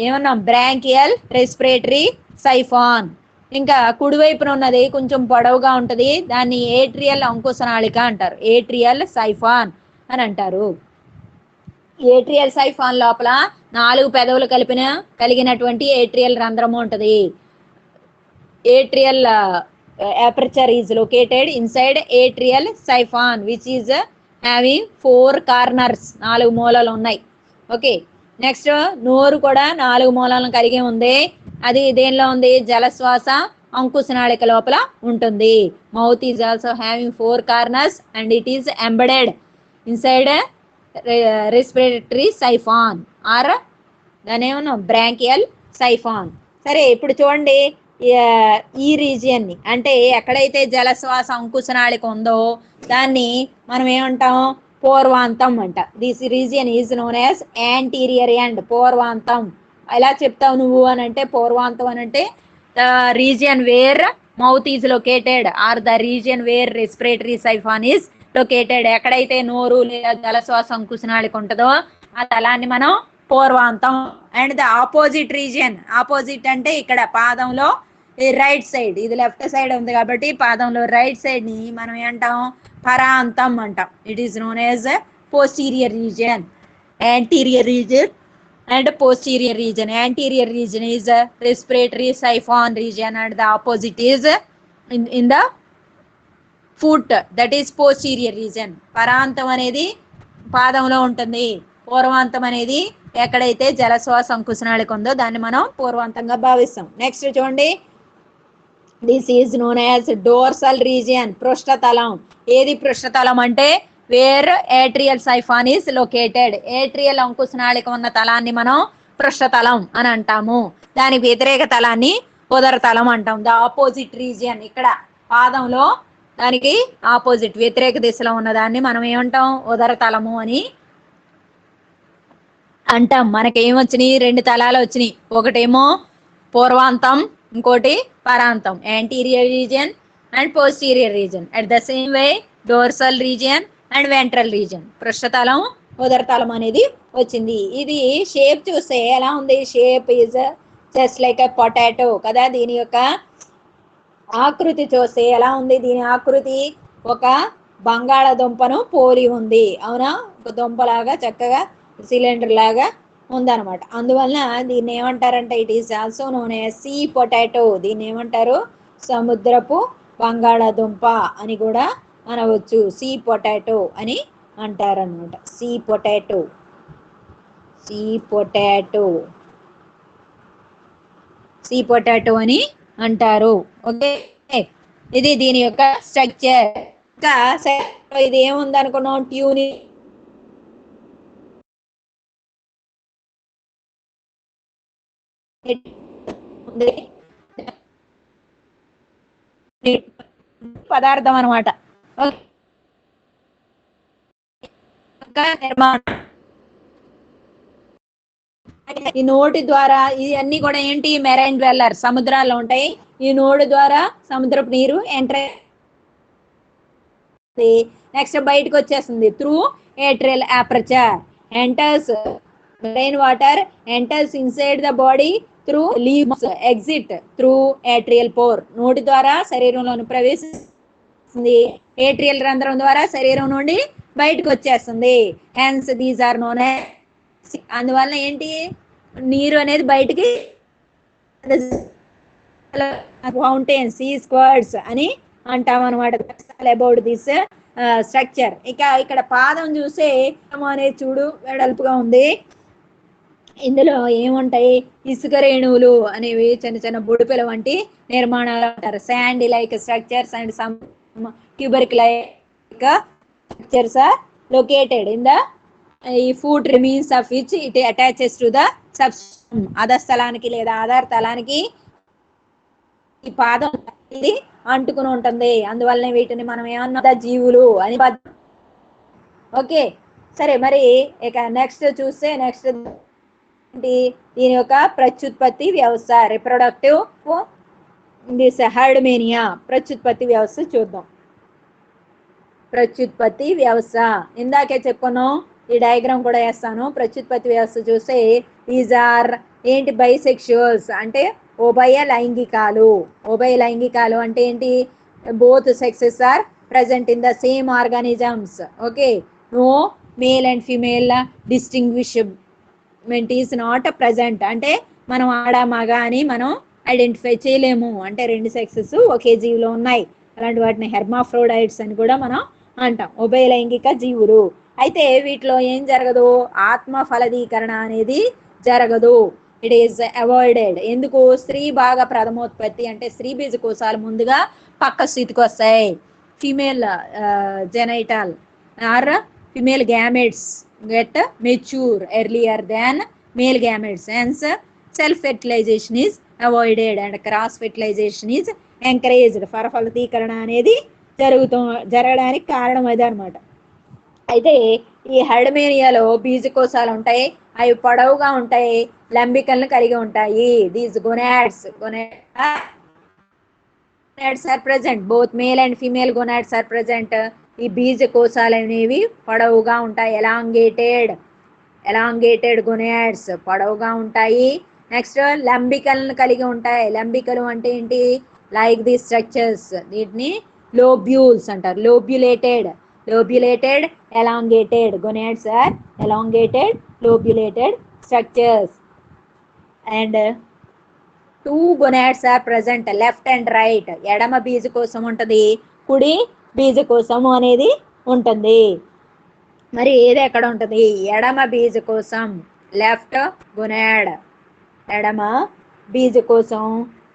ఏమన్నాం? Branchial respiratory siphon. ఇంకా కుడివైపున ఉన్నది కొంచెం పొడవుగా ఉంటుంది, దాన్ని ఏట్రియల్ అంకుశనాళిక అంటారు, ఏట్రియల్ సైఫాన్ అని అంటారు. ఏట్రియల్ సైఫాన్ లోపల 4 పెదవులు కలిగినటువంటి ఏట్రియల్ రంధ్రము ఉంటుంది. Atrial aperture is located inside atrial siphon which is having 4 corners, 4 మూలలు ఉన్నాయి. ఓకే, నెక్స్ట్ నోరు కూడా 4 మూలలను కలిగి ఉంది. అది దేనిలో ఉంది? జలశ్వాస అంకుశనాళిక లోపల ఉంటుంది. Mouth is also having 4 corners and it is embedded inside respiratory siphon or దాని ఏమన్నా బ్రాంకియల్ సైఫాన్. సరే ఇప్పుడు చూడండి ఈ రీజియన్ ని అంటే ఎక్కడైతే జలశ్వాస అంకుశనాళిక ఉందో దాన్ని మనం ఏమంటాం పూర్వాంతం అంట. This region is known as anterior end. పూర్వాంతం ఎలా చెప్తావు నువ్వు అని అంటే పూర్వాంతం అని అంటే the region where mouth is located or the region where respiratory siphon is located. ఎక్కడైతే నోరు లేదా జలశ్వాస అంకుశనాళిక ఉంటుందో ఆ తలాన్ని మనం పూర్వాంతం. And the opposite region, opposite అంటే ఇక్కడ పాదంలో రైట్ సైడ్, ఇది లెఫ్ట్ సైడ్ ఉంది కాబట్టి పాదంలో రైట్ సైడ్ ని మనం ఏంటాం పరాంతం అంటాం. It is known as posterior region, anterior region and posterior region. Anterior region is respiratory siphon region and the opposite is in the foot, that is posterior region. పరాంతం అనేది పాదంలో ఉంటుంది, పూర్వాంతం అనేది ఎక్కడైతే జలశ్వాస అంకుశనాళిక ఉందో దాన్ని మనం పూర్వాంతంగా భావిస్తాం. నెక్స్ట్ చూడండి, this is known as dorsal region. పృష్ఠతలం. ఏది పృష్ఠతలం అంటే where atrial siphon is located. Atrial అంకుశనాళిక ఉన్న తలాన్ని మనం పృష్ఠతలం అని అంటాము. దానికి వ్యతిరేక తలాన్ని ఉదరతలం అంటాం. ద ఆపోజిట్ రీజియన్, ఇక్కడ పాదంలో దానికి ఆపోజిట్ వ్యతిరేక దిశలో ఉన్న దాన్ని మనం ఏమంటాం ఉదరతలము అని అంటాం. మనకేమొచ్చినాయి, 2 తలాలు వచ్చినాయి. ఒకటేమో పూర్వాంతం, ఇంకోటి పరాంతం. Anterior region and posterior region. At the same way dorsal region and ventral region. పృష్ఠతలం, ఉదరతలం అనేది వచ్చింది. ఇది షేప్ చూస్తే ఎలా ఉంది, shape is just like a potato కదా. దీని యొక్క ఆకృతి చూస్తే ఎలా ఉంది, దీని ఆకృతి ఒక బంగాళదుంపను పోలి ఉంది. అవునా, ఒక దుంపలాగా చక్కగా సిలిండర్ లాగా ఉందన్నమాట. అందువలన దీన్ని ఏమంటారంటే it is also known as sea potato. దీన్ని ఏమంటారు సముద్రపు బంగాళదుంప అని కూడా అనవచ్చు. సీ పొటాటో అని అంటారనమాట. Sea potato, sea potato, sea potato అని అంటారు. ఓకే, ఇది దీని యొక్క స్ట్రక్చర్. ఇంకా ఇది ఏముంది అనుకున్నాం, ట్యూని పదార్థం అనమాట. ఈ నోటి ద్వారా ఇవన్నీ కూడా ఏంటి మెరైన్ డ్వెల్లర్, సముద్రాల్లో ఉంటాయి. ఈ నోటి ద్వారా సముద్రపు నీరు ఎంటర్, నెక్స్ట్ బయటకు వచ్చేస్తుంది through atrial aperture. Enters marine water, enters inside the body through leaves, exit through atrial pore. నోటి ద్వారా శరీరంలోని ప్రవేశిస్తుంది, ఏట్రియల్ రంధ్రం ద్వారా శరీరం నుండి బయటకు వచ్చేస్తుంది. Hence these are known. అందువల్ల ఏంటి, నీరు అనేది బయటికి ఫౌంటైన్, సీ స్క్వర్డ్స్ అని అంటాం అనమాట. About this structure. ఇక ఇక్కడ పాదం చూస్తే అనేది చూడు వెడల్పుగా ఉంది. ఇందులో ఏముంటాయి, ఇసుక రేణువులు అనేవి చిన్న చిన్న బుడిపెల వంటి నిర్మాణాలు అంటారు. Sandy like structures and some tubercle like structures are located in the foot remains of which it attaches to the substrate. అధస్థలానికి లేదా ఆధార తలానికి ఈ పాదం ఇది అంటుకుని ఉంటుంది. అందువల్లనే వీటిని మనం ఏమన్నా జీవులు అని. ఓకే, సరే. మరి ఇక నెక్స్ట్ చూస్తే నెక్స్ట్ దీని యొక్క ప్రత్యుత్పత్తి వ్యవస్థ, రిప్రొడక్టివ్ దిస్ హెర్డ్మేనియా. ప్రత్యుత్పత్తి వ్యవస్థ చూద్దాం. ప్రత్యుత్పత్తి వ్యవస్థ ఇందాకే చెప్పుకున్నాం, ఈ డయాగ్రామ్ కూడా వేస్తాను. ప్రత్యుత్పత్తి వ్యవస్థ చూస్తే దీస్ ఆర్ ఏంటి, బైసెక్షువల్స్ అంటే ఉభయ లైంగికాలు. ఉభయ లైంగికాలు అంటే ఏంటి, both sexes are present in the same organisms. Okay, no male and female distinguishment is not present. అంటే మనం ఆడ మగ అని మనం ఐడెంటిఫై చేయలేము. అంటే 2 సెక్సెస్ ఒకే జీవిలో ఉన్నాయి. అలాంటి వాటిని హెర్మాఫ్రోడైట్స్ అని కూడా మనం అంటాం, ఉభయ లైంగిక జీవులు. అయితే వీటిలో ఏం జరగదు, ఆత్మ ఫలదీకరణ అనేది జరగదు. It is avoided. ఎందుకు, స్త్రీ భాగ ప్రథమోత్పత్తి అంటే స్త్రీ బీజ కోశాలు ముందుగా పక్క స్థితికి వస్తాయి. Female genital or female gametes get mature earlier than male gametes, hence self fertilization is avoided and cross fertilization is encouraged. ఫలఫలదీకరణ అనేది జరగడానికి కారణం అదే అనమాట. అయితే ఈ హెర్డమేనియాలో బీజకోశాలు ఉంటాయి, అవి పొడవుగా ఉంటాయి, లంబికలను కలిగి ఉంటాయి. These gonads are present, both male and female gonads are present. ఈ బీజకోశాలు అనేవి పొడవుగా ఉంటాయి, ఎలాంగేటెడ్ గొనాడ్స్ పొడవుగా ఉంటాయి. నెక్స్ట్ లంబికలను కలిగి ఉంటాయి. లంబికలు అంటే ఏంటి? లైక్ ది స్ట్రక్చర్స్, వీటిని లోబ్యూల్స్ అంటారు. Lobulated elongated gonads are elongated lobulated structures. And 2 gonads are present, left and right. ఎడమ బీజకోశం ఉంటుంది, కుడి బీజకోశము అనేది ఉంటుంది. మరి ఏది ఎక్కడ ఉంటుంది? ఎడమ బీజకోశం, లెఫ్ట్ గొనాడ్. ఎడమ బీజకోశం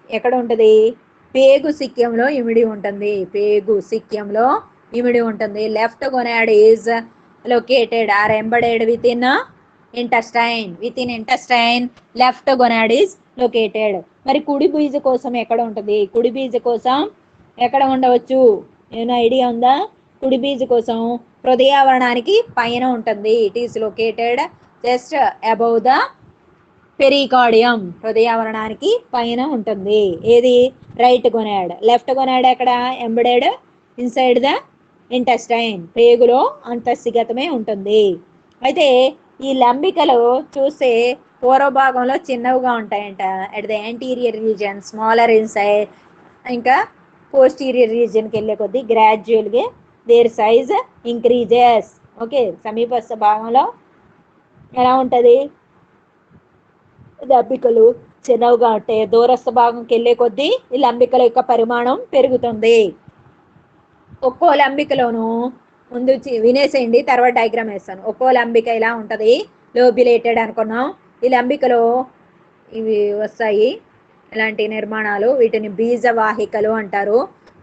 ఎక్కడ ఉంటుంది? పేగు సిక్యంలో ఇమిడి ఉంటుంది. Left gonad is located or embedded with in intestine. Left gonad is located. మరి కుడి బీజకోశం ఎక్కడ ఉంటుంది? కుడి బీజకోశం ఎక్కడ ఉండవచ్చు? ఏమైనా ఐడియా ఉందా? కుడి బీజకోశం హృదయావరణానికి పైన ఉంటుంది. It is located just above the pericardium. హృదయావరణానికి పైన ఉంటుంది. ఏది? Right gonad. లెఫ్ట్ గొనాడ్ ఎక్కడ? Embedded inside the intestine. పేగులో అంతస్థిగతమే ఉంటుంది. అయితే ఈ లంబికలు చూస్తే పూర్వ భాగంలో చిన్నవిగా ఉంటాయంట, at the anterior region smaller inside. ఇంకా పోస్టీరియర్ రీజియన్కి వెళ్ళే కొద్దీ గ్రాడ్యువల్గా దేర్ సైజ్ ఇంక్రీజెస్. ఓకే, సమీపస్థ భాగంలో ఎలా ఉంటుంది? లంబికలు చిన్నవిగా ఉంటాయి. దూరస్థ భాగంకి వెళ్ళే కొద్దీ ఈ లంబికల యొక్క పరిమాణం పెరుగుతుంది. ఒక్కో లంబికలోను ముందు వినేసేయండి, తర్వాత డయాగ్రామ్ వేస్తాను. ఒక్కో లంబిక ఇలా ఉంటుంది, లోబ్యులేటెడ్ అనుకున్నాం. ఈ లంబికలో ఇవి వస్తాయి ఇలాంటి నిర్మాణాలు, వీటిని బీజవాహికలు అంటారు,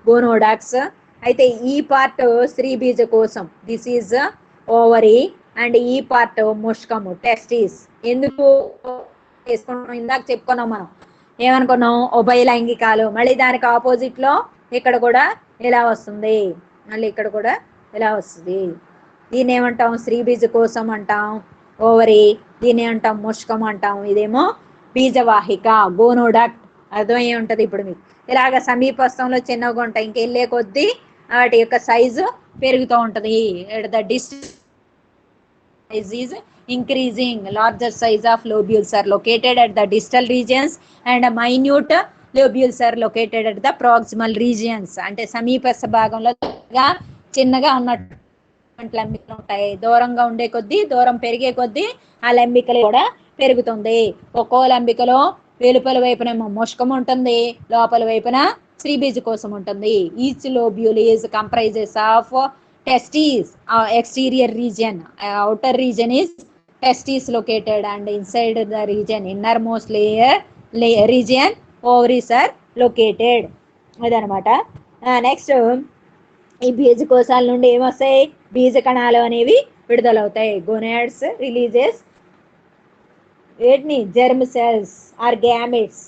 గోనోడాక్స్. అయితే ఈ పార్ట్ స్త్రీ బీజ కోసం, దిస్ ఈజ్ ఓవరీ, అండ్ ఈ పార్ట్ ముష్కము, టెస్టిస్. ఎందుకు వేసుకున్నాం? ఇందాక చెప్పుకున్నాం మనం, ఏమనుకున్నాం? ఉభయలైంగికాలు. మళ్ళీ దానికి ఆపోజిట్ లో ఇక్కడ కూడా ఇలా వస్తుంది, మళ్ళీ ఇక్కడ కూడా ఇలా వస్తుంది. దీన్ని ఏమంటాం? స్త్రీ బీజ కోసం అంటాం, ఓవరీ. దీన్ని ఏమంటాం? ముష్కం అంటాం. ఇదేమో బీజవాహిక, గోనోడాక్ట్. అర్థమయ్యే ఉంటుంది ఇప్పుడు మీకు. ఇలాగ సమీపస్థంలో చిన్నగా ఉంటాయి, ఇంకెళ్ళే కొద్దీ వాటి యొక్క సైజు పెరుగుతూ ఉంటుంది. The size is increasing. Larger size of lobules are located at the distal regions and minute lobules are located at the proximal regions. అంటే సమీపస్థ భాగంలో చిన్నగా ఉన్నటువంటి లంబికలు ఉంటాయి. దూరంగా ఉండే కొద్దీ, దూరం పెరిగే కొద్దీ ఆ లంబికలు కూడా పెరుగుతుంది. ఒక్కో లంబికలో వెలుపల వైపునేమో ముష్కం ఉంటుంది, లోపల వైపున స్త్రీబీజ కోసం ఉంటుంది. Each lobule is comprises of testes, exterior region, outer region is testes located, and inside the region, innermost region, ovaries are located. అదనమాట. నెక్స్ట్ ఈ బీజకోశాల నుండి ఏమొస్తాయి? బీజ కణాలు అనేవి విడుదలవుతాయి. గొనాడ్స్ రిలీజెస్ వీటిని germ cells or gametes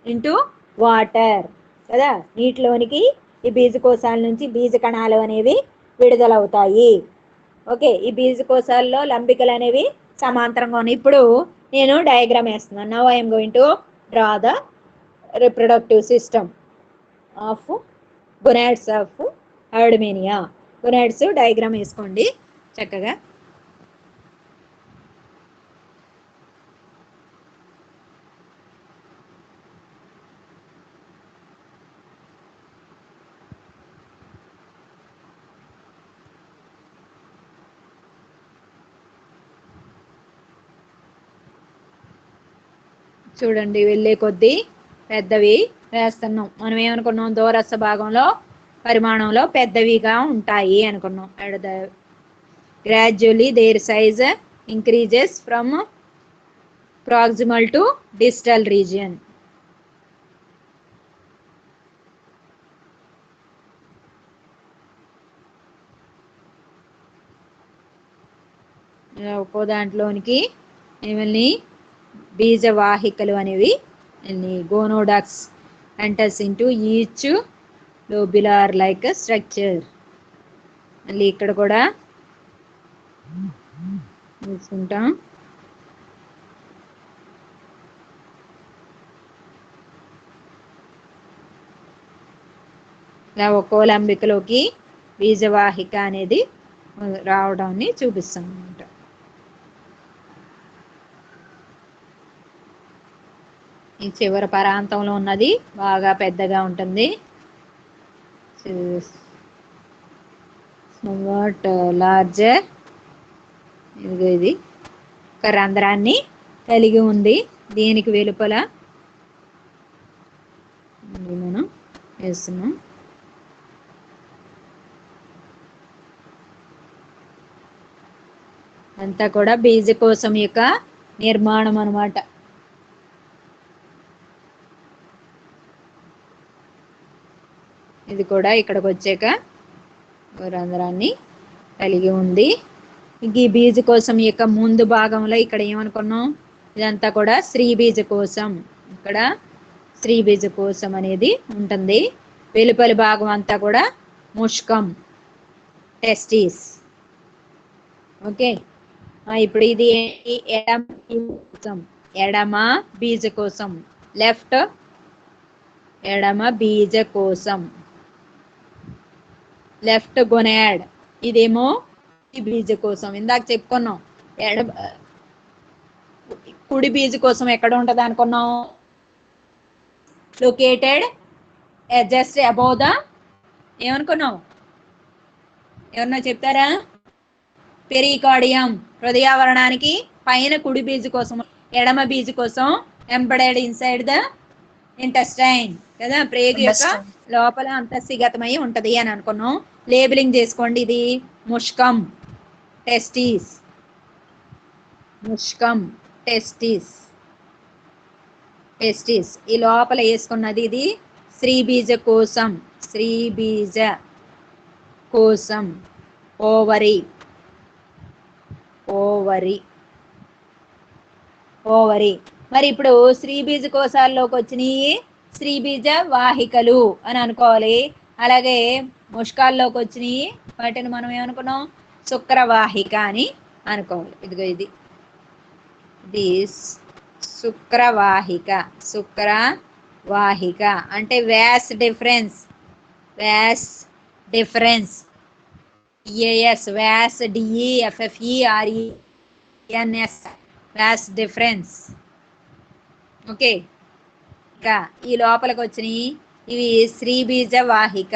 into water కదా, నీటిలోనికి ఈ బీజకోశాల నుంచి బీజ కణాలు అనేవి విడుదలవుతాయి. ఓకే, ఈ బీజకోశాల్లో లంబికలు అనేవి సమాంతరంగా ఉన్నాయి. ఇప్పుడు నేను డయాగ్రామ్ వేస్తున్నాను. Now I'm going to draw the reproductive system of gonads of Herdmania. Gonads diagram వేసుకోండి చక్కగా. చూడండి, వెళ్ళే కొద్దీ పెద్దవి వేస్తున్నాం. మనం ఏమనుకున్నాం? దూరస్థ భాగంలో పరిమాణంలో పెద్దవిగా ఉంటాయి అనుకున్నాం. Gradually their size increases from proximal to distal region. ఒక్కో దాంట్లోనికి ఏమని బీజవాహికలు అనేవి any gonoducts enters into each lobular like structure. మళ్ళీ ఇక్కడ కూడా చూసుకుంటాం. ఇలా ఒక్కో లంబికలోకి బీజవాహిక అనేది రావడాన్ని చూపిస్తాం అన్నమాట. ఈ చివరి పరాంతంలో ఉన్నది బాగా పెద్దగా ఉంటుంది. somewhat larger. ఇది ఒక రంధ్రాన్ని కలిగి ఉంది. దీనికి వెలుపల మనం వేస్తున్నాం. అంతా కూడా బీజకోశం యొక్క నిర్మాణం అన్నమాట. ఇది కూడా ఇక్కడికి వచ్చాక రంధ్రాన్ని కలిగి ఉంది. ఈ బీజకోశం యొక్క ముందు భాగంలో ఇక్కడ ఏమనుకున్నాం, ఇదంతా కూడా స్త్రీ బీజకోశం. ఇక్కడ స్త్రీ బీజకోశం అనేది ఉంటుంది. వెలుపలి భాగం అంతా కూడా ముష్కం, టెస్టిస్. ఓకే, ఇప్పుడు ఇది ఎడమ బీజకోశం, లెఫ్ట్ ఎడమ బీజకోశం, లెఫ్ట్ గొనాడ్. ఇదేమో బీజకోశం. ఇందాక చెప్పుకున్నాం కుడి బీజకోశం ఎక్కడ ఉంటది అనుకున్నాం, లొకేటెడ్ జస్ట్ అబౌవ్ ద ఏమనుకున్నాం, ఎవరన్నా చెప్తారా? పెరికార్డియం, హృదయావరణానికి పైన కుడి బీజకోశం, ఎడమ బీజకోశం ఎంబెడెడ్ ఇన్సైడ్ ద ఇంటెస్టైన్ కదా, ప్రేగు యొక్క లోపల అంతఃస్థిగతమై ఉంటది అని అనుకున్నాం. లేబులింగ్ చేసుకోండి. ఇది Mushkam, testis, Mushkam, testis, testis. ఈ లోపల వేసుకున్నది ఇది స్త్రీ బీజ కోశం, స్త్రీ బీజ కోశం, ఓవరి, ఓవరి, ఓవరి. మరి ఇప్పుడు స్త్రీ బీజ కోశాల్లోకి వచ్చినాయి స్త్రీ బీజ వాహికలు అని అనుకోవాలి. అలాగే ముష్కాల్లోకి వచ్చినాయి వాటిని మనం ఏమనుకున్నాం, శుక్రవాహిక అని అనుకోవాలి. ఇదిగో ఇది శుక్రవాహిక. శుక్రవాహిక అంటే Vyas deferens, vas difference, as Vyas, డిఈఎఫ్ఎఫ్ఈఆర్ఈఎన్ఎస్ Vyas difference. Okay, ఇంకా ఈ లోపలికి వచ్చినాయి ఇవి స్త్రీ బీజ వాహిక,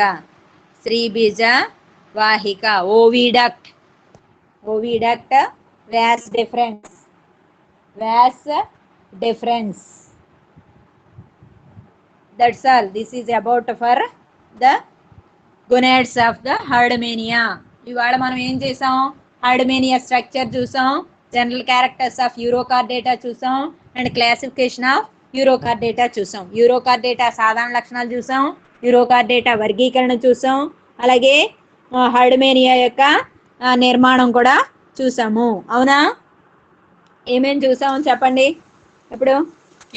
స్త్రీ బీజ వాహిక, oviduct, oviduct, vas deferens, vas deferens. That's all. This is about for the gonads of the Herdmania. ఇవాళ మనం ఏం చేసాం, హర్డమేనియా స్ట్రక్చర్ చూసాం, జనరల్ క్యారెక్టర్స్ ఆఫ్ యూరోకార్డేటా చూసాం, అండ్ క్లాసిఫికేషన్ ఆఫ్ యూరోకార్డేటా చూసాం. యూరోకార్డేటా సాధారణ లక్షణాలు చూసాం, యూరోకార్డేటా వర్గీకరణ చూసాం, అలాగే హర్డమేనియా యొక్క నిర్మాణం కూడా చూసాము. అవునా? ఏమేం చూసాము చెప్పండి ఇప్పుడు.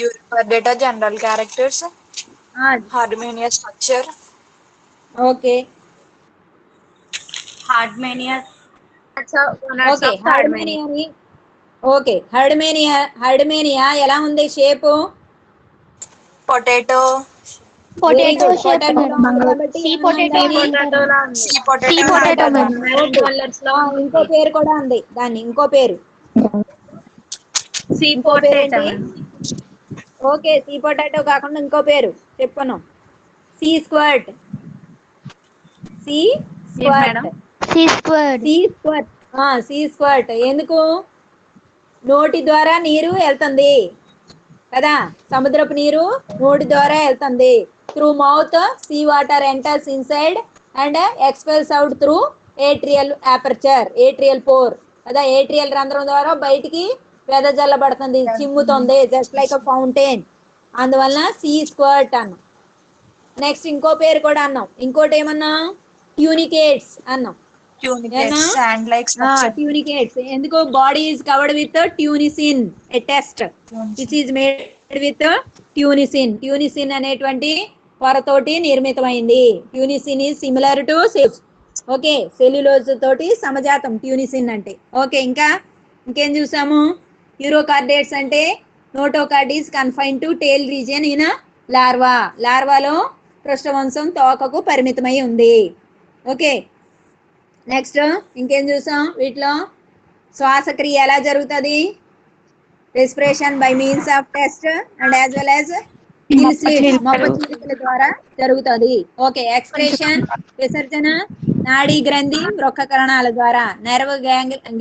Urochordata general characters, Herdmania structure. Okay Hardmania. Okay హర్డమేనియాని. ఓకే హర్డమేనియా ఎలా ఉంది షేపు? పొటాటో, పొటాటో షేప్ ఇంకో పేరు కూడా ఉంది దాన్ని, ఇంకో పేరు. ఇంకో పేరు ఓకే, సీ పొటాటో కాకుండా ఇంకో పేరు చెప్పుకున్నాం, sea squirt. Sea squirt, sea squared. Sea squirt, sea squirt. ఎందుకు? నోటి ద్వారా నీరు వెళ్తుంది కదా, సముద్రపు నీరు నోటి ద్వారా వెళ్తుంది. Through mouth sea water enters inside and expels out through atrial aperture, atrial pore కదా, ఏట్రియల్ రంధ్రం ద్వారా బయటికి వెదజల్లబడుతుంది, చిమ్ముతుంది, జస్ట్ లైక్ అ ఫౌంటైన్. అందువలన సీ స్క్వర్ట్ అన్నాం. నెక్స్ట్ ఇంకో పేరు కూడా అన్నాం, ఇంకోటి ఏమన్నా ట్యూనికేట్స్ అన్నాం. Tunicates, sand-like structure. ట్యూనికేట్స్. ఎందుకు? Body is covered with tunicin. A test this is made with tunicin. Tunicin అనేటువంటి పొరతోటి నిర్మితమైంది. Tunicin is similar to okay cellulose తోటి సమజాతం ట్యూనిసిన్ అంటే. ఓకే ఇంకేం చూసాము? యూరోకార్డేట్స్ అంటే notochord is confine to tail region in larva. లార్వాలో పృష్ఠవంశం తోకకు పరిమితమై ఉంది. ఓకే నెక్స్ట్ ఇంకేం చూసాం? వీటిలో శ్వాసక్రియ ఎలా జరుగుతుంది? Respiration by means of test and as well as మొప్పచీలికల ద్వారా జరుగుతుంది. ఓకే ఎక్స్క్రేషన్ విసర్జన నాడీ గ్రంథి వృక్క కణాల ద్వారా nerve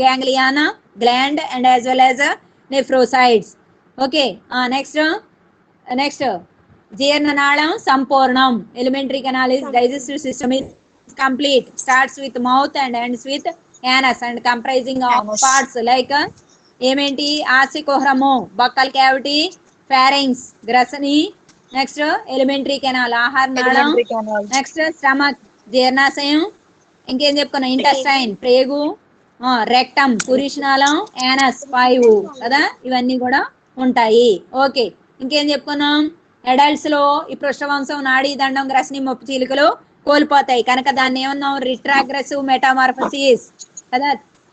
ganglion gland and as well as nephrocytes. Okay next జీర్ణనాళం సంపూర్ణం. Elementary canal is digestive system is complete, starts with mouth and ends with anus and comprising of parts like ఏమేంటి? ఆసికోహ్రము, బక్కల్ క్యావిటీ, ఫారింగ్స్, గ్రసని. Next elementary canal ఆహార నాళం. Next stomach జీర్ణాశయం. ఇంకేం చెప్పుకున్నాం? Intestine ప్రేగు, రెక్టమ్ పురీషనాళం, యానస్ పాయువు కదా, ఇవన్నీ కూడా ఉంటాయి. ఓకే ఇంకేం చెప్పుకున్నాం? అడల్ట్స్ లో ఈ పృష్ఠవంశం నాడీ దండం గ్రసని మొప్పు చీలికలు కోల్పోతాయి కనుక దాన్ని ఏమన్నాం? రిట్రాగ్రెసివ్ మెటామార్ఫసిస్ కదా,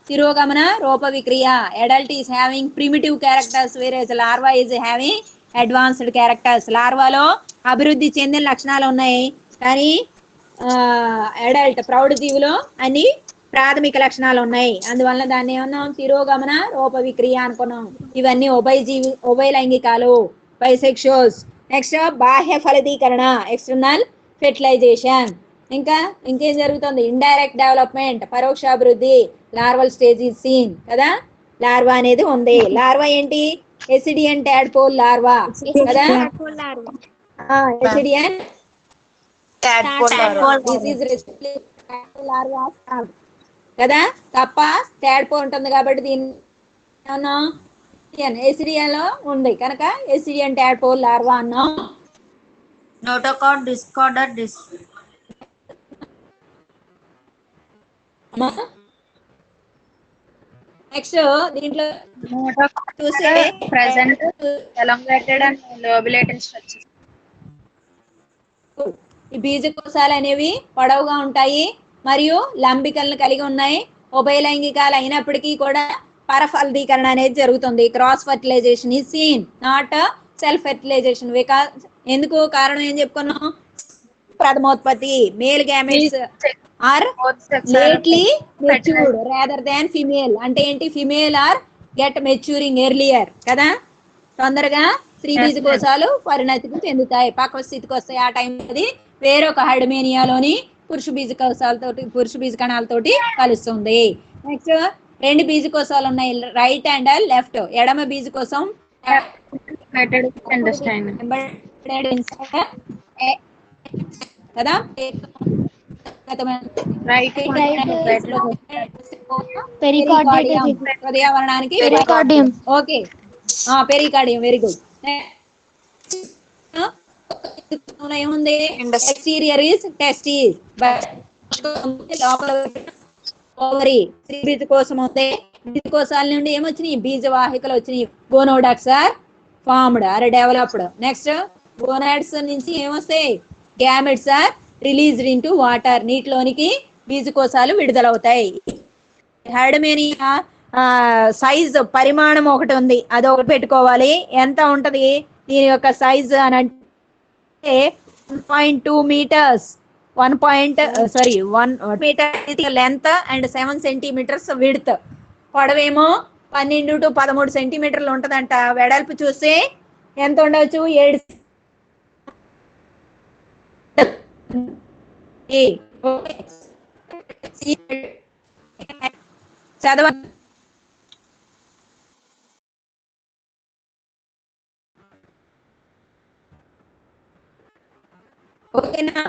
తిరోగమన రూప విక్రియ. Adult is having primitive characters whereas larva is having advanced characters. లార్వాలో అభివృద్ధి చెందిన లక్షణాలు ఉన్నాయి కానీ అడల్ట్ ప్రౌఢ జీవులో అన్ని ప్రాథమిక లక్షణాలు ఉన్నాయి. అందువల్ల దాన్ని ఏమన్నాం? తిరోగమన రూప విక్రియ అనుకున్నాం. ఇవన్నీ ఉభయ లైంగికాలు, బైసెక్షువల్స్. నెక్స్ట్ బాహ్య ఫలదీకరణ ఎక్స్టర్నల్ ఫెర్టిలైజేషన్. ఇంకేం జరుగుతుంది? ఇండైరెక్ట్ డెవలప్మెంట్ పరోక్ష అభివృద్ధి. లార్వల్ స్టేజ్ ఈజ్ సీన్ కదా, లార్వా అనేది ఉంది. లార్వా ఏంటి? ఎసిడియన్ టాడ్పోల్ లార్వా కదా, ఎసిడియన్ లార్వా కదా. తప్ప టాడ్పో ఉంటుంది కాబట్టి దీన్ని ఎసిడియన్ లో ఉంది కనుక ఎసిడియన్ టాడ్పోల్ లార్వా అన్నాం. నోటోకార్డ్ డిస్కార్డర్ నెక్స్ట్ దీంట్లో చూస్తే ప్రెసెంట్ ఎలాంగేటెడ్ అండ్ లోబులేటెడ్ స్ట్రక్చర్. ఈ బీజకోశాలు అనేవి పొడవుగా ఉంటాయి మరియు లంబికలను కలిగి ఉన్నాయి. ఉభయ లైంగికాలు అయినప్పటికీ కూడా పరఫలదీకరణ అనేది జరుగుతుంది. Cross fertilization is seen not self fertilization. ఎందుకు? కారణం ఏం చెప్పుకున్నాం? ప్రథమోత్పత్తి. Male gametes are lately matured rather than female. అంటే ఏంటి? Female are get maturing earlier కదా, తొందరగా స్త్రీ బీజకోశాలు పరిణతికి చెందుతాయి, పక్వ స్థితికి వస్తాయి. ఆ టైం అది వేరొక హైడమేనియాలోని పురుష బీజ కణాలతోటి కలుస్తుంది. నెక్స్ట్ రెండు బీజకోశాలు ఉన్నాయి, రైట్ అండ్ లెఫ్ట్. ఎడమ బీజకోశం కదా, హృదయావరణానికి ఓకే పెరికార్డియం. Very good. ఏముంది? ఎక్స్టీరియర్ ఈజ్ టెస్టిస్, లోపల ఓవరీ. స్త్రీ బీజ కోసం ఉంది. బీజకోశాల నుండి ఏమొచ్చినాయి? బీజవాహికలు వచ్చినాయి. Gonoducts are formed or developed. Next gonads నుంచి ఏమొస్తాయి? Gametes are released into water. నీటిలోనికి బీజకోశాలు విడుదలవుతాయి. హైడమేనియా సైజ్ పరిమాణం ఒకటి ఉంది, అది ఒకటి పెట్టుకోవాలి. ఎంత ఉంటది దీని యొక్క సైజ్ అని అంటే 1.2 meters 1 meter length and 7 centimeters width. పొడవేమో 12 to 13 సెంటీమీటర్లు ఉంటదంట. వెడల్పు చూస్తే ఎంత ఉండవచ్చు? 7 చదవ. ఓకేనా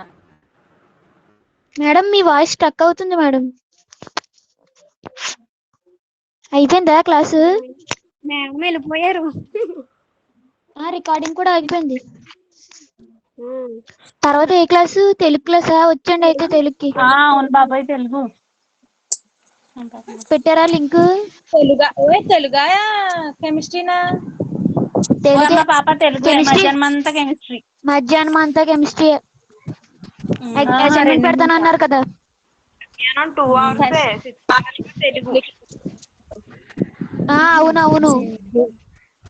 మేడం? మీ వాయిస్ స్ట్రక్ అవుతుంది మేడం. అయిపోయిందా క్లాసు? మేడం వెళ్ళిపోయారు. రికార్డింగ్ కూడా ఆగిపోయింది. తర్వాత ఏ క్లాసు? తెలుగు క్లాసా? వచ్చండి అయితే తెలుగుకి. అవును బాబాయ్ తెలుగు. పెట్టారా లింక్? తెలుగా కెమిస్ట్రీనా? తెలుగే. మా పాప తెలుగు మధ్యాహ్నం అంతా కెమిస్ట్రీ. మధ్యాహ్నం అంతా కెమిస్ట్రీ. అసైన్మెంట్ రెండు పెడతానన్నారు కదా. 2 hours 6 hours తెలుగు. అవునవును,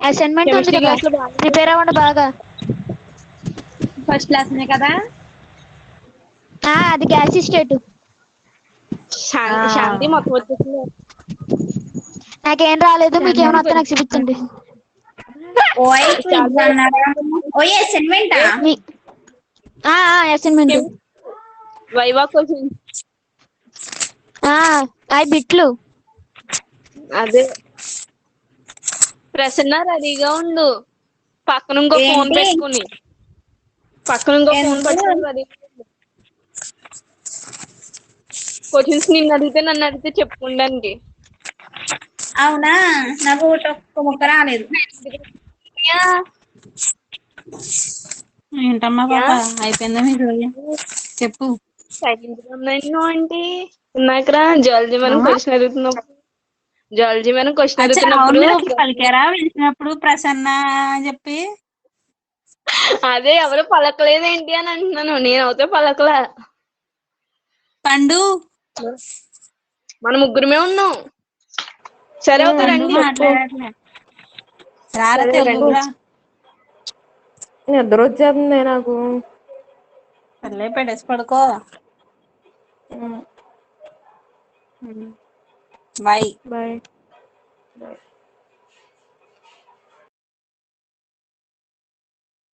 అసైన్మెంట్ ఉంది కదా, ప్రిపేర్ అవ్వండి బాగా. ఫస్ట్ క్లాస్ కదా. అది గ్యాస్ స్టేట్. శాంతి మొత్తం వచ్చేసింది. నాకేం రాలేదు, మీకేమైనా వస్తే నాకు చూపించండి. ఓయ్ క్విజ్ అన్నారా? ఓయ్ అసైన్మెంటా? Assignment viva question. అవి బిట్లు. అదే ప్రసన్న రెడీగా ఉండు, పక్కన ఇంకో ఫోన్ ఏంటి? పెట్టుకుని. పక్కన ఇంకో ఫోన్ పెట్టుకుని రెడీ. క్వశ్చన్స్ నిన్ను అడిగితే నన్ను అడిగితే చెప్పుకోవడానికి. అవునా, నాకు ఒక్క ముక్క రాలేదు. ఏంటమ్మా పాప, అయిపోయిందా మీరు? చెప్పు. సైలెంట్ గా ఉన్నాను ఆంటీ. ఉన్నాకరా జువాలజీ మనం క్వశ్చన్ అడుగుతున్నప్పుడు అవును, పలికారా పిలిచినప్పుడు ప్రసన్న అని చెప్పి? అదే ఎవరు పలకలేదేంటి అని అంటున్నాను. నేను అవుతే పలకలా. పండు మన ముగ్గురమే ఉన్నాం. సరే అవుతా రండి. మాట్లాడట్లే. రారా సరే తెలుగు రండి. రా. నిద్ర వచ్చేస్తుంది నాకు. సర్లే పెట్టేసి పడుకో. బాయ్. బాయ్.